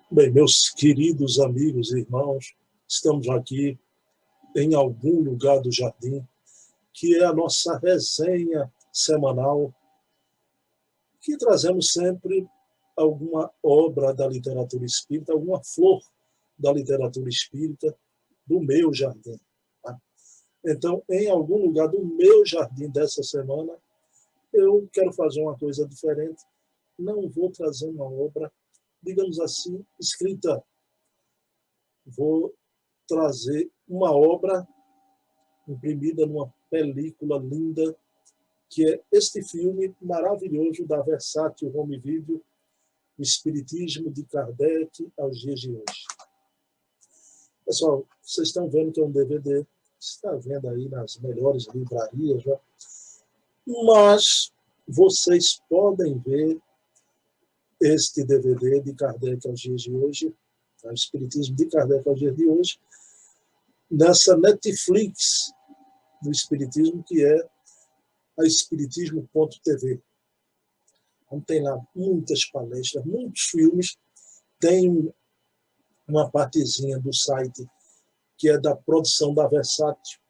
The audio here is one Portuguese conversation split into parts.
Bem, meus queridos amigos e irmãos, estamos aqui em algum lugar do jardim, que é a nossa resenha semanal, que trazemos sempre alguma obra da literatura espírita, alguma flor da literatura espírita do meu jardim. Tá? Então, em algum lugar do meu jardim dessa semana, eu quero fazer uma coisa diferente. Não vou trazer uma obra, digamos assim, escrita. Vou trazer uma obra imprimida numa película linda, que é este filme maravilhoso da Versátil Home Video, O Espiritismo de Kardec aos dias de hoje. Pessoal, vocês estão vendo que é um DVD, está vendo aí nas melhores livrarias, né? Mas vocês podem ver este DVD de Kardec aos dias de hoje, o Espiritismo de Kardec aos dias de hoje, nessa Netflix do Espiritismo, que é a Espiritismo.tv. Então, tem lá muitas palestras, muitos filmes, tem uma partezinha do site que é da produção da Versátil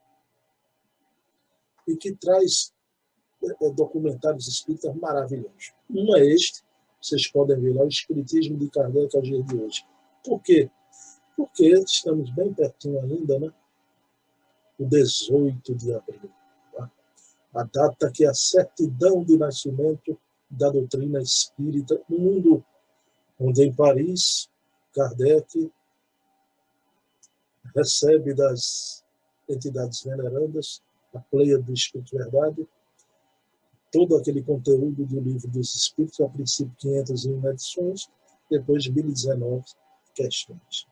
e que traz documentários espíritas maravilhosos. Um é este, vocês podem ver lá, o Espiritismo de Kardec aos dias de hoje. Por quê? Porque estamos bem pertinho ainda, né? O 18 de abril. Tá? A data que é a certidão de nascimento da doutrina espírita no mundo, onde em Paris, Kardec recebe das entidades venerandas, a Pleia do Espírito Verdade, todo aquele conteúdo do Livro dos Espíritos, a princípio 501 edições, depois 1019 questões.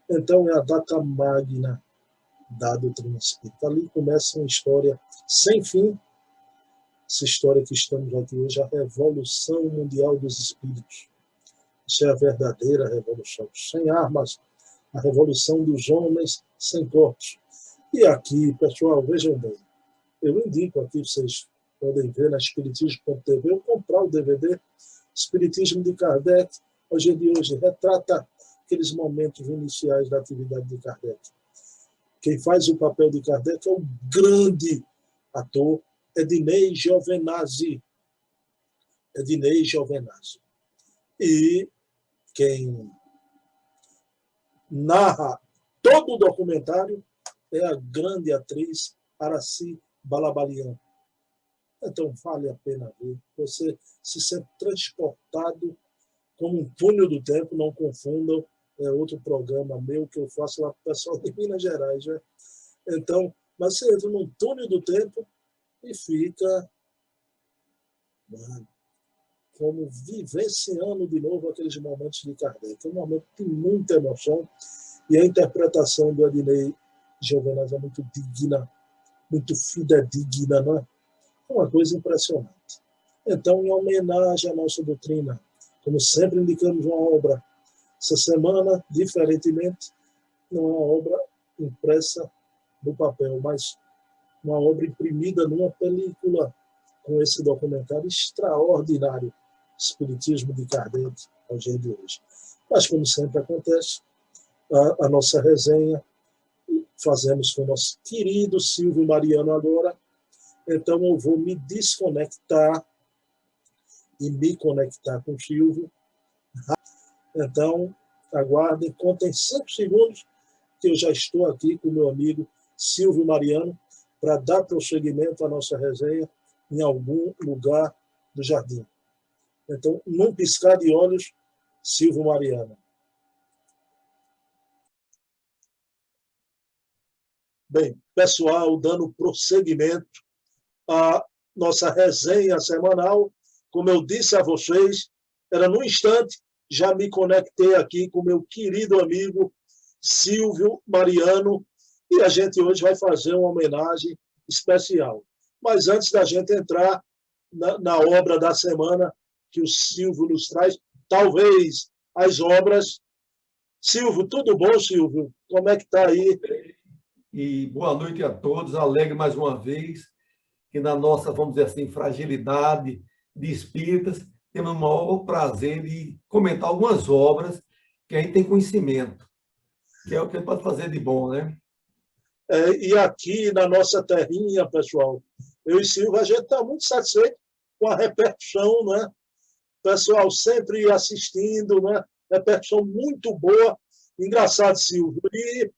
Então é a data magna da doutrina espírita. Ali começa uma história sem fim, essa história que estamos aqui hoje, a Revolução Mundial dos Espíritos. Isso é a verdadeira revolução, sem armas, a revolução dos homens sem corpos. E aqui, pessoal, vejam bem, eu indico aqui, vocês podem ver na Espiritismo.tv, ou comprar o DVD Espiritismo de Kardec, hoje de hoje, retrata aqueles momentos iniciais da atividade de Kardec. Quem faz o papel de Kardec é o grande ator Ednei Giovenazzi. Ednei Giovenazzi. E quem narra todo o documentário é a grande atriz Aracy Balabanian. Então, vale a pena ver. Você se sente transportado como um túnel do tempo, não confundam, é outro programa meu que eu faço lá para o pessoal de Minas Gerais. Né? Então, mas você entra num túnel do tempo e fica como vivenciando de novo aqueles momentos de Kardec. É um momento de muita emoção e a interpretação do Ednei Giovenazzi é muito digna, muito fidedigna, não é? É uma coisa impressionante. Então, em homenagem à nossa doutrina, como sempre indicamos uma obra, essa semana, diferentemente, não é uma obra impressa no papel, mas uma obra imprimida numa película com esse documentário extraordinário, Espiritismo de Kardec ao dia de hoje. Mas, como sempre acontece, a nossa resenha fazemos com o nosso querido Silvio Mariano agora. Então, eu vou me desconectar e me conectar com o Silvio. Então, aguardem, contem 5 segundos que eu já estou aqui com o meu amigo Silvio Mariano para dar prosseguimento à nossa resenha em algum lugar do jardim. Então, num piscar de olhos, Silvio Mariano. Bem, pessoal, dando prosseguimento à nossa resenha semanal, como eu disse a vocês, era num instante, já me conectei aqui com meu querido amigo Silvio Mariano, e a gente hoje vai fazer uma homenagem especial. Mas antes da gente entrar na obra da semana que o Silvio nos traz, talvez as obras. Silvio, tudo bom, Silvio? Como é que está aí? E boa noite a todos. Alegre mais uma vez que na nossa, vamos dizer assim, fragilidade de espíritas, temos o maior prazer de comentar algumas obras que aí tem conhecimento, que é o que ele pode fazer de bom, né? E aqui na nossa terrinha, pessoal, eu e Silva, a gente está muito satisfeito com a repercussão, né? Pessoal sempre assistindo, né? Repercussão muito boa. Engraçado, Silvio. E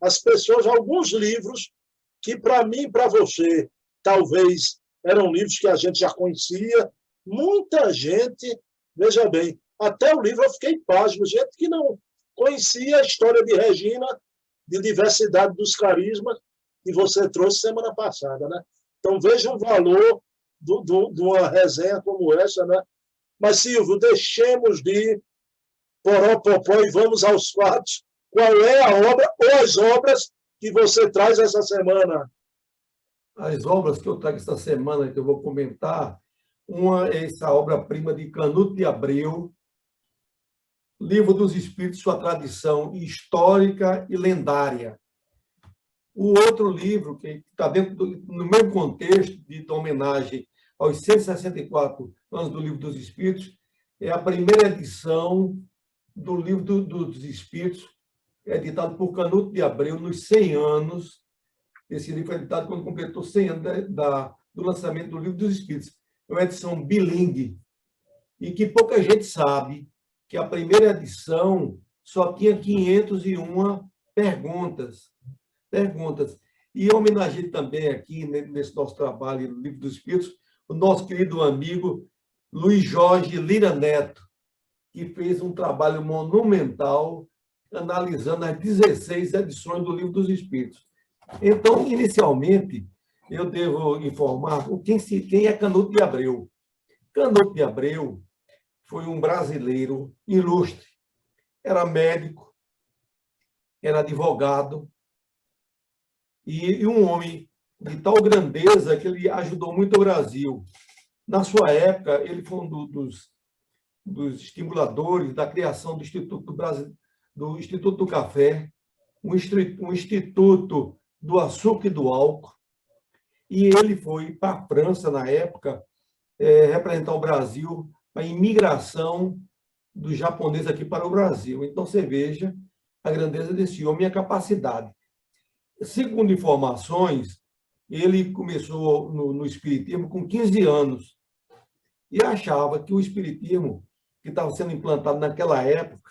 as pessoas, alguns livros que para mim e para você, talvez eram livros que a gente já conhecia, muita gente, veja bem, até o livro eu fiquei pasmo, gente que não conhecia a história de Regina, de diversidade dos carismas, que você trouxe semana passada, né? Então, veja o valor de uma resenha como essa, né? Mas, Silvio, deixemos de poropopó e vamos aos fatos. Qual é a obra ou as obras que você traz essa semana? As obras que eu trago essa semana, que eu vou comentar, uma é essa obra-prima de Canuto de Abreu, Livro dos Espíritos, sua tradição histórica e lendária. O outro livro, que está no mesmo contexto de homenagem aos 164 anos do Livro dos Espíritos, é a primeira edição do Livro dos Espíritos, editado por Canuto de Abreu nos 100 anos. Esse livro foi editado quando completou 100 anos do lançamento do Livro dos Espíritos. É uma edição bilingue, e que pouca gente sabe que a primeira edição só tinha 501 perguntas. E homenageei também aqui, nesse nosso trabalho no Livro dos Espíritos, o nosso querido amigo Luiz Jorge Lira Neto, que fez um trabalho monumental analisando as 16 edições do Livro dos Espíritos. Então, inicialmente, eu devo informar quem é Canuto de Abreu. Canuto de Abreu foi um brasileiro ilustre. Era médico, era advogado, e um homem de tal grandeza que ele ajudou muito o Brasil. Na sua época, ele foi um dos estimuladores da criação do Instituto do Café, um instituto do açúcar e do álcool, e ele foi para a França, na época, representar o Brasil para a imigração dos japoneses aqui para o Brasil. Então, você veja a grandeza desse homem e a capacidade. Segundo informações, ele começou no Espiritismo com 15 anos e achava que o Espiritismo, que estava sendo implantado naquela época,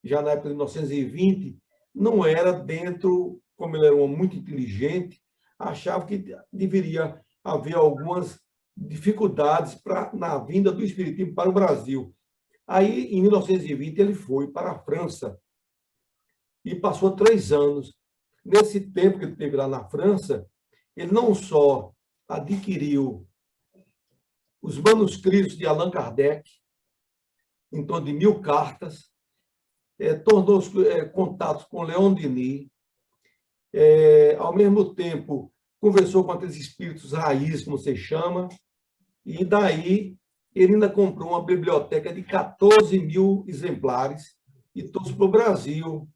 já na época de 1920, não era dentro, como ele era um homem muito inteligente, achava que deveria haver algumas dificuldades na vinda do Espiritismo para o Brasil. Aí, em 1920, ele foi para a França e passou 3 anos. Nesse tempo que ele teve lá na França, ele não só adquiriu os manuscritos de Allan Kardec, em torno de 1000 cartas, tornou contatos com Leon Denis, ao mesmo tempo conversou com aqueles espíritos raiz, como se chama, e daí ele ainda comprou uma biblioteca de 14.000 exemplares e trouxe para o Brasil.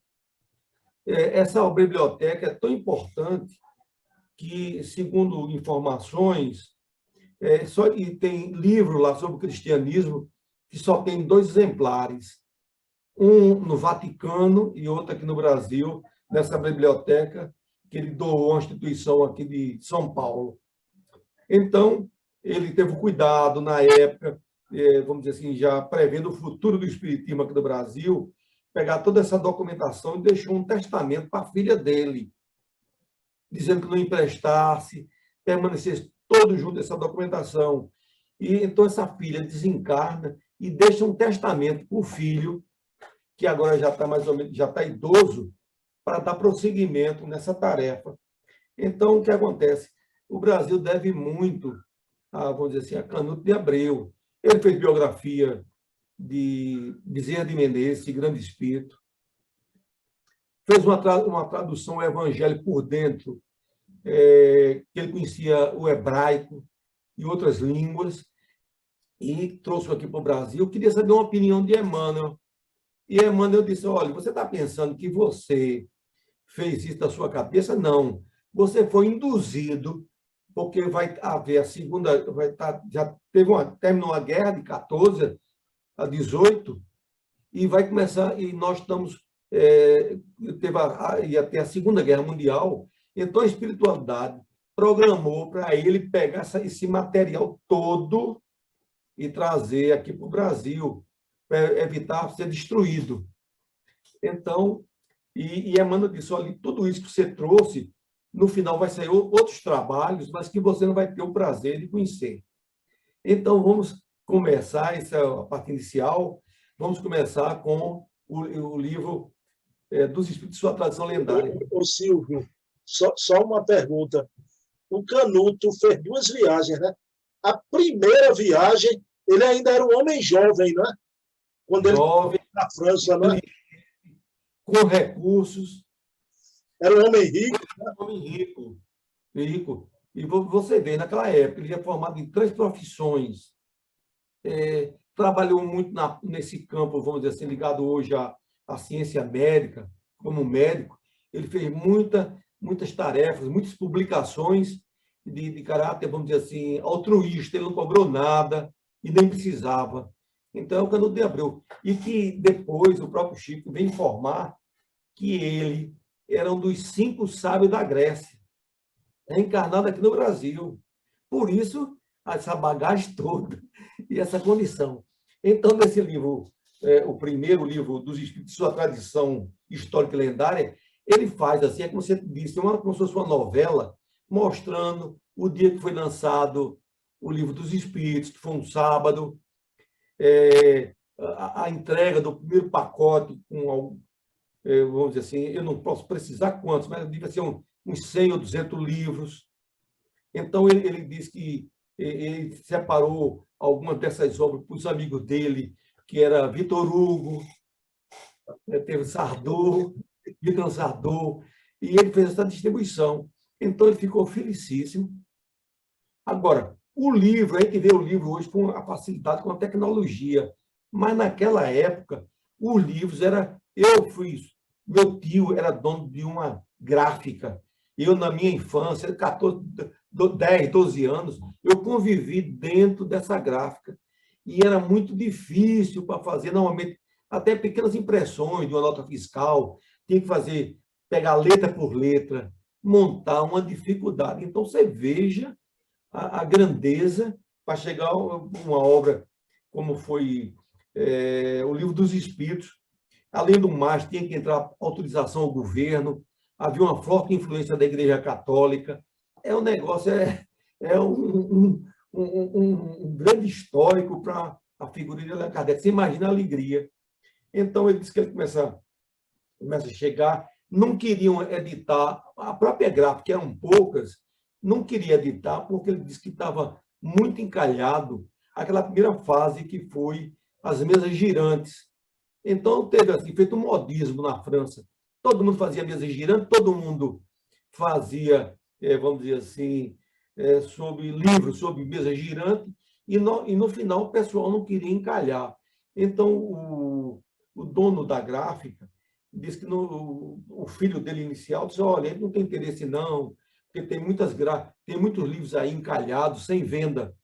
Essa biblioteca é tão importante que, segundo informações, e tem livro lá sobre o cristianismo que só tem 2 exemplares, um no Vaticano e outro aqui no Brasil, nessa biblioteca que ele doou a uma instituição aqui de São Paulo. Então, ele teve o cuidado, na época, vamos dizer assim, já prevendo o futuro do espiritismo aqui do Brasil, pegar toda essa documentação e deixou um testamento para a filha dele, dizendo que não emprestasse, permanecesse todo junto dessa documentação. E então essa filha desencarna e deixa um testamento para o filho, que agora já está mais ou menos, já está idoso, para dar prosseguimento nessa tarefa. Então, o que acontece? O Brasil deve muito vamos dizer assim, a Canuto de Abreu. Ele fez biografia de Bezerra de Menezes, grande espírito. Fez uma tradução ao Evangelho por dentro, que ele conhecia o hebraico e outras línguas, e trouxe aqui para o Brasil. Eu queria saber uma opinião de Emmanuel. E Emmanuel disse, olha, você está pensando que você fez isso da sua cabeça? Não. Você foi induzido, porque vai haver a segunda, já terminou a guerra de 14 a 18, e vai começar, e nós estamos, ia ter a Segunda Guerra Mundial, então a espiritualidade programou para ele pegar esse material todo e trazer aqui para o Brasil, para evitar ser destruído. Então, e Emmanuel disse, olha, tudo isso que você trouxe, no final vai sair outros trabalhos, mas que você não vai ter o prazer de conhecer. Então, vamos começar, essa é a parte inicial, vamos começar com o livro dos Espíritos de Sua Tradição Lendária. Ô Silvio, só uma pergunta. O Canuto fez 2 viagens, né? A primeira viagem, ele ainda era um homem jovem, né? Quando ele Jovem, na França, né? com recursos. Era um homem rico. Um homem rico, rico. E você vê, naquela época, ele já formado em 3 profissões. Trabalhou muito nesse campo, vamos dizer assim, ligado hoje à ciência médica, como médico. Ele fez muitas tarefas, muitas publicações de caráter, vamos dizer assim, altruísta. Ele não cobrou nada e nem precisava. Então, é o Canuto de Abreu. E que depois o próprio Chico vem informar que ele era um dos 5 sábios da Grécia, reencarnado aqui no Brasil. Por isso, essa bagagem toda e essa condição. Então, nesse livro, o primeiro livro dos Espíritos de Sua Tradição Histórica e Lendária, ele faz, assim, como você disse, como se fosse uma novela, mostrando o dia que foi lançado o Livro dos Espíritos, que foi um sábado, a entrega do primeiro pacote com, vamos dizer assim, eu não posso precisar quantos, mas devia ser uns 100 ou 200 livros. Então, ele diz que ele separou algumas dessas obras para os amigos dele, que era Vitor Hugo, teve Sardô, Vitor Sardô, e ele fez essa distribuição. Então, ele ficou felicíssimo. Agora, o livro, a gente vê o livro hoje com a facilidade, com a tecnologia, mas naquela época, os livros era... Meu tio era dono de uma gráfica. Eu, na minha infância, 10, 12 anos, eu convivi dentro dessa gráfica. E era muito difícil para fazer, normalmente, até pequenas impressões de uma nota fiscal, tinha que pegar letra por letra, montar uma dificuldade. Então, você veja a grandeza para chegar a uma obra como foi o Livro dos Espíritos. Além do mais, tinha que entrar autorização ao governo, havia uma forte influência da Igreja Católica. O negócio é um grande histórico para a figura de Allan Kardec. Você imagina a alegria. Então, ele disse que ele começa a chegar, não queriam editar, a própria gráfica, que eram poucas, não queria editar, porque ele disse que estava muito encalhado aquela primeira fase que foi as mesas girantes. Então, teve assim, feito um modismo na França. Todo mundo fazia mesa girante, todo mundo fazia, vamos dizer assim, sobre livros, sobre mesa girante, e no final o pessoal não queria encalhar. Então, o dono da gráfica disse que o filho dele inicial disse, olha, ele não tem interesse não, porque tem muitos livros aí encalhados, sem venda.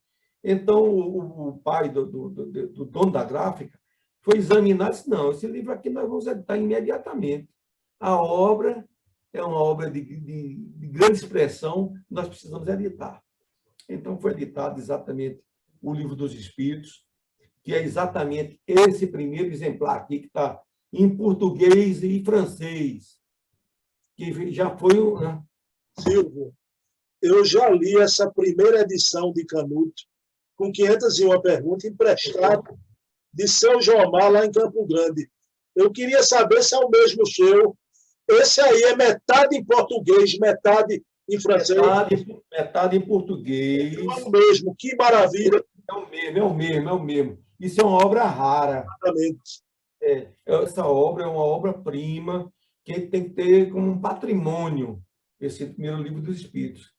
Então, o pai do dono da gráfica foi examinar e disse, não, esse livro aqui nós vamos editar imediatamente. A obra é uma obra de grande expressão, nós precisamos editar. Então, foi editado exatamente o Livro dos Espíritos, que é exatamente esse primeiro exemplar aqui, que está em português e francês, que já foi um... Silvio, eu já li essa primeira edição de Canuto, com 501 perguntas, emprestado de São Jomar, lá em Campo Grande. Eu queria saber se é o mesmo seu. Esse aí é metade em português, metade em francês. Metade em português. É o mesmo, que maravilha. É o mesmo. Isso é uma obra rara. Exatamente. Essa obra é uma obra-prima que tem que ter como um patrimônio esse primeiro Livro dos Espíritos.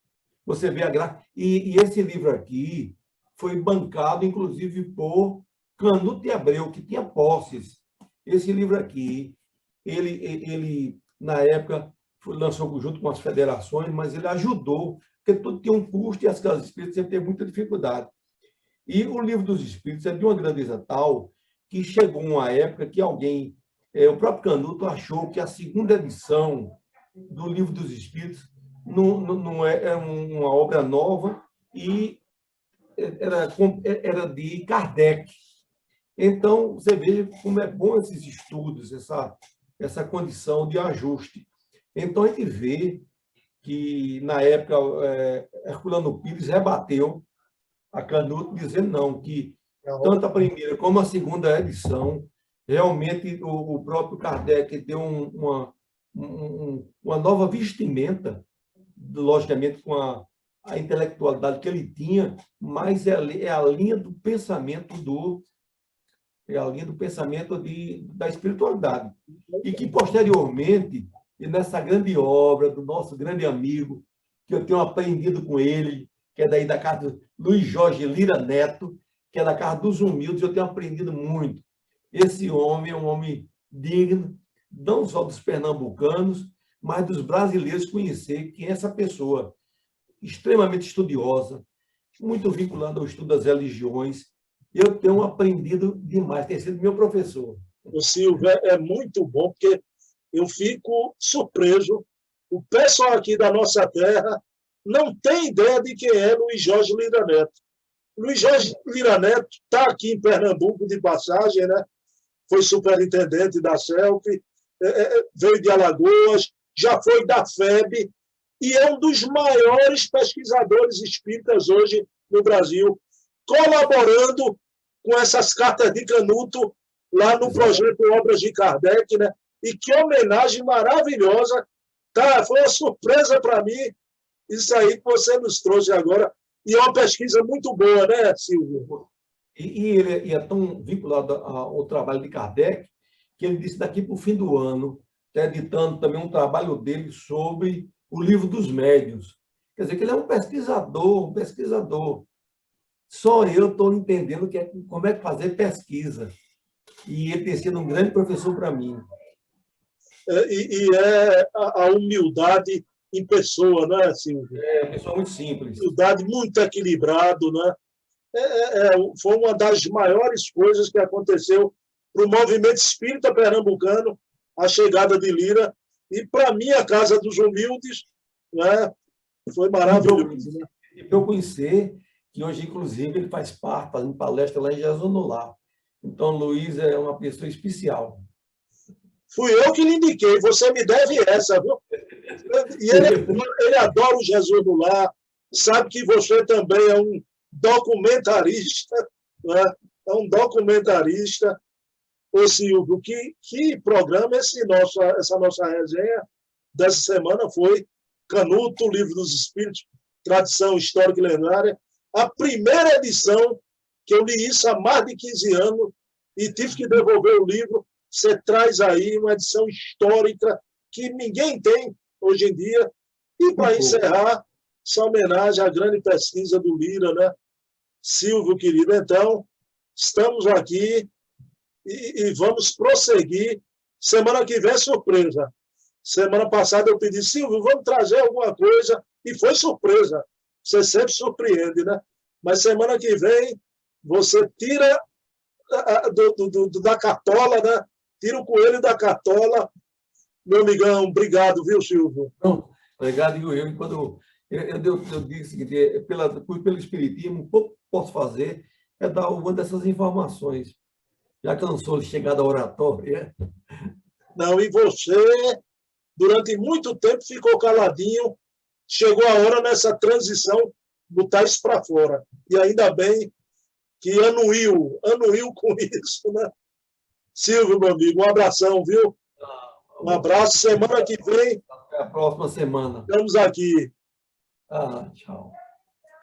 Você vê a graça. E esse livro aqui foi bancado, inclusive, por Canuto de Abreu, que tinha posses. Esse livro aqui, ele na época, lançou junto com as federações, mas ele ajudou, porque tudo tinha um custo e as casas espíritas sempre teve muita dificuldade. E o Livro dos Espíritos é de uma grandeza tal que chegou uma época que alguém, o próprio Canuto, achou que a segunda edição do Livro dos Espíritos não é uma obra nova e era de Kardec. Então, você veja como é bom esses estudos, essa condição de ajuste. Então, a gente vê que, na época, Herculano Pires rebateu a Canuto, dizendo não, que tanto a primeira como a segunda edição, realmente o próprio Kardec deu uma nova vestimenta, logicamente com a intelectualidade que ele tinha, mas é a linha do pensamento da espiritualidade. E que, posteriormente, e nessa grande obra do nosso grande amigo, que eu tenho aprendido com ele, que é daí da casa do Luiz Jorge Lira Neto, que é da Casa dos Humildes, eu tenho aprendido muito. Esse homem é um homem digno, não só dos pernambucanos, mas dos brasileiros conhecer que essa pessoa extremamente estudiosa, muito vinculada ao estudo das religiões, eu tenho aprendido demais, tem sido meu professor. O Silvio é muito bom, porque eu fico surpreso. O pessoal aqui da nossa terra não tem ideia de quem é Luiz Jorge Lira Neto. Luiz Jorge Lira Neto está aqui em Pernambuco de passagem, né? Foi superintendente da CELP, veio de Alagoas, já foi da FEB, e é um dos maiores pesquisadores espíritas hoje no Brasil, colaborando com essas cartas de Canuto lá no projeto Obras de Kardec, né? E que homenagem maravilhosa. Tá, foi uma surpresa para mim isso aí que você nos trouxe agora. E é uma pesquisa muito boa, né, Silvio? E ele é tão vinculado ao trabalho de Kardec que ele disse daqui para o fim do ano, está editando também um trabalho dele sobre o Livro dos Médiuns. Quer dizer, que ele é um pesquisador. Só eu estou entendendo como é que fazer pesquisa. E ele tem sido um grande professor para mim. E é a humildade em pessoa, né, Silvio? É uma pessoa muito simples. Humildade, muito equilibrado, né? Foi uma das maiores coisas que aconteceu para o movimento espírita pernambucano, a chegada de Lira, e para mim, a Casa dos Humildes, né? Foi maravilhoso. Né? E para eu conhecer que hoje, inclusive, ele faz parte, fazendo palestra lá em Jasonolá. Então, Luiz é uma pessoa especial. Fui eu que lhe indiquei, você me deve essa, viu? E ele adora o Jesus do Lar, sabe que você também é um documentarista, né? É um documentarista. Ô Silvio, que programa essa nossa resenha dessa semana foi Canuto, Livro dos Espíritos, Tradição Histórica e Lendária, a primeira edição, que eu li isso há mais de 15 anos e tive que devolver o livro. Você traz aí uma edição histórica que ninguém tem hoje em dia. E, para encerrar, essa homenagem à grande pesquisa do Lira, né? Silvio, querido, então, estamos aqui e vamos prosseguir. Semana que vem é surpresa. Semana passada eu pedi, Silvio, vamos trazer alguma coisa, e foi surpresa. Você sempre surpreende, né? Mas semana que vem você tira da cartola, né? Tira o coelho da cartola. Meu amigão, obrigado, viu, Silvio? Não, obrigado, eu. Quando eu digo o seguinte, pelo Espiritismo, o pouco que posso fazer é dar uma dessas informações. Já cansou de chegar da oratória? Não, e você, durante muito tempo, ficou caladinho. Chegou a hora nessa transição, botar isso para fora. E ainda bem que anuiu com isso, né? Silvio, meu amigo, um abração, viu? Um abraço. Semana que vem. Até a próxima semana. Estamos aqui. Tchau.